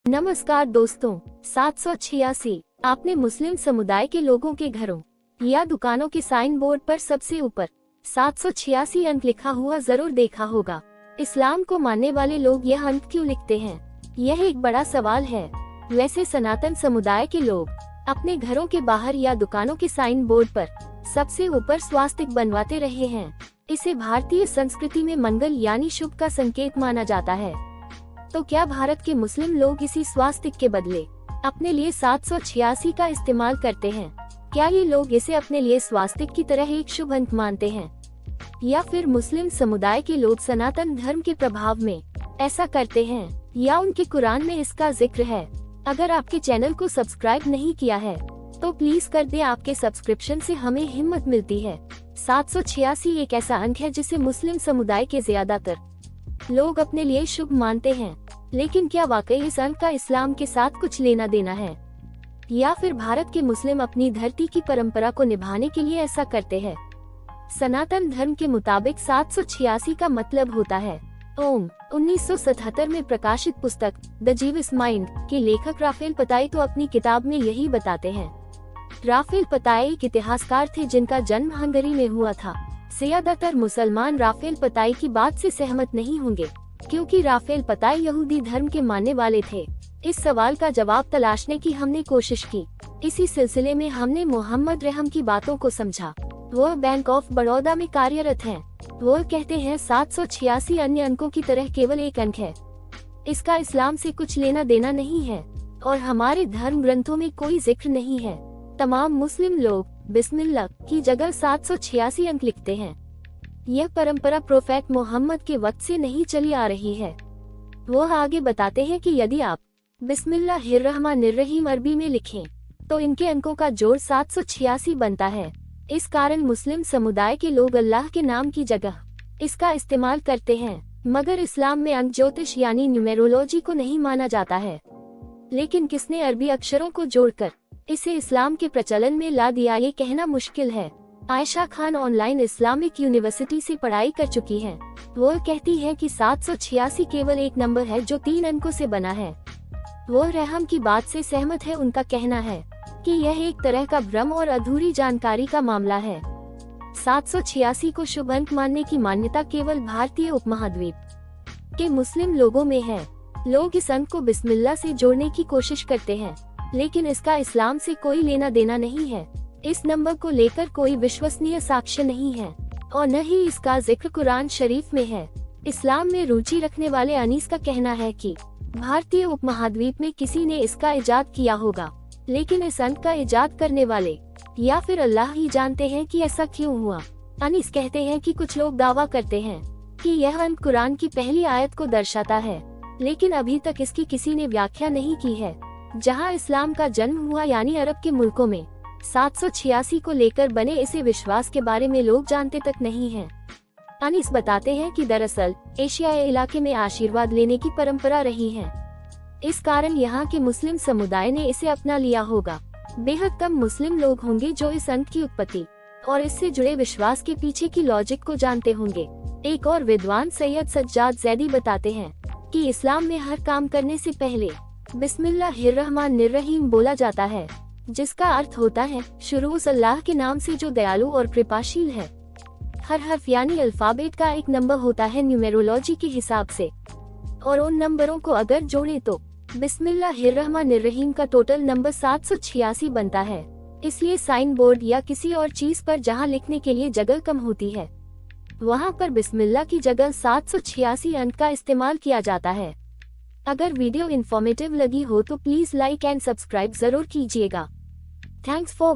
नमस्कार दोस्तों, 786 आपने मुस्लिम समुदाय के लोगों के घरों या दुकानों के साइन बोर्ड पर सबसे ऊपर 786 अंक लिखा हुआ जरूर देखा होगा। इस्लाम को मानने वाले लोग यह अंक क्यों लिखते हैं? यह एक बड़ा सवाल है। वैसे सनातन समुदाय के लोग अपने घरों के बाहर या दुकानों के साइन बोर्ड पर सबसे ऊपर स्वास्तिक बनवाते रहे हैं। इसे भारतीय संस्कृति में मंगल यानी शुभ का संकेत माना जाता है। तो क्या भारत के मुस्लिम लोग इसी स्वास्तिक के बदले अपने लिए 786 का इस्तेमाल करते हैं? क्या ये लोग इसे अपने लिए स्वास्तिक की तरह एक शुभ अंक मानते हैं, या फिर मुस्लिम समुदाय के लोग सनातन धर्म के प्रभाव में ऐसा करते हैं, या उनके कुरान में इसका जिक्र है? अगर आपके चैनल को सब्सक्राइब नहीं किया है तो प्लीज कर दें। आपके सब्सक्रिप्शन से हमें हिम्मत मिलती है। 786 एक ऐसा अंक है जिसे मुस्लिम समुदाय के ज्यादातर लोग अपने लिए शुभ मानते हैं, लेकिन क्या वाकई इस अंक का इस्लाम के साथ कुछ लेना देना है, या फिर भारत के मुस्लिम अपनी धरती की परंपरा को निभाने के लिए ऐसा करते हैं? सनातन धर्म के मुताबिक 786 का मतलब होता है ओम। 1977 में प्रकाशित पुस्तक द जीविस माइंड के लेखक राफेल पताई तो अपनी किताब में यही बताते हैं। राफेल पताई एक इतिहासकार थे जिनका जन्म हंगरी में हुआ था। ज्यादातर मुसलमान राफेल पताई की बात से सहमत नहीं होंगे, क्योंकि राफेल पताई यहूदी धर्म के मानने वाले थे। इस सवाल का जवाब तलाशने की हमने कोशिश की। इसी सिलसिले में हमने मोहम्मद रहम की बातों को समझा। वह बैंक ऑफ बड़ौदा में कार्यरत हैं। वह कहते हैं 786 अन्य अंकों की तरह केवल एक अंक है। इसका इस्लाम से कुछ लेना देना नहीं है और हमारे धर्म ग्रंथों में कोई जिक्र नहीं है। तमाम मुस्लिम लोग बिस्मिल्लाह की जगह 786 अंक लिखते हैं। यह परंपरा प्रोफेट मोहम्मद के वक्त से नहीं चली आ रही है। वह आगे बताते हैं कि यदि आप बिस्मिल्लाहिर्रहमानिर्रहीम अरबी में लिखें तो इनके अंकों का जोड़ 786 बनता है। इस कारण मुस्लिम समुदाय के लोग अल्लाह के नाम की जगह इसका इस्तेमाल करते हैं। मगर इस्लाम में अंक ज्योतिष यानी न्यूमेरोलॉजी को नहीं माना जाता है। लेकिन किसने अरबी अक्षरों को जोड़कर इसे इस्लाम के प्रचलन में ला दिया, ये कहना मुश्किल है। Ayesha Khan online Islamic university से पढ़ाई कर चुकी हैं। वो कहती है कि 786 केवल एक नंबर है जो 3 अंकों से बना है। वो रहम की बात से सहमत है। उनका कहना है कि यह एक तरह का भ्रम और अधूरी जानकारी का मामला है। 786 को शुभ अंक मानने की मान्यता केवल भारतीय उपमहाद्वीप के मुस्लिम लोगों में है। लोग इस अंक को बिस्मिल्लाह से जोड़ने की कोशिश करते हैं, लेकिन इसका इस्लाम से कोई लेना देना नहीं है। इस नंबर को लेकर कोई विश्वसनीय साक्ष्य नहीं है और न ही इसका जिक्र कुरान शरीफ में है। इस्लाम में रुचि रखने वाले अनीस का कहना है कि भारतीय उपमहाद्वीप में किसी ने इसका इजाद किया होगा, लेकिन इस अंक का इजाद करने वाले या फिर अल्लाह ही जानते हैं कि ऐसा क्यों हुआ। अनीस कहते हैं कि कुछ लोग दावा करते हैं कि यह अंक कुरान की पहली आयत को दर्शाता है, लेकिन अभी तक इसकी किसी ने व्याख्या नहीं की है। जहां इस्लाम का जन्म हुआ यानी अरब के मुल्कों में 786 को लेकर बने इसे विश्वास के बारे में लोग जानते तक नहीं हैं। अनीस बताते हैं कि दरअसल एशियाई इलाके में आशीर्वाद लेने की परंपरा रही है। इस कारण यहाँ के मुस्लिम समुदाय ने इसे अपना लिया होगा। बेहद कम मुस्लिम लोग होंगे जो इस अंक की उत्पत्ति और इससे जुड़े विश्वास के पीछे की लॉजिक को जानते होंगे। एक और विद्वान सैयद सज्जाद जैदी बताते हैं कि इस्लाम में हर काम करने से पहले बिस्मिल्लाहिर्रहमानिर्रहीम बोला जाता है, जिसका अर्थ होता है शुरू उस अल्लाह के नाम से जो दयालु और कृपाशील है। हर हर्फ यानी अल्फाबेट का एक नंबर होता है न्यूमेरोलॉजी के हिसाब से, और उन नंबरों को अगर जोड़े तो बिस्मिल्लाहिर्रहमानिर्रहीम का टोटल नंबर 786 बनता है। इसलिए साइन बोर्ड या किसी और चीज पर जहां लिखने के लिए जगह कम होती है, वहां पर बिस्मिल्लाह की जगह 786 अंक का इस्तेमाल किया जाता है। अगर वीडियो इन्फॉर्मेटिव लगी हो तो प्लीज लाइक एंड सब्सक्राइब जरूर कीजिएगा। Thanks for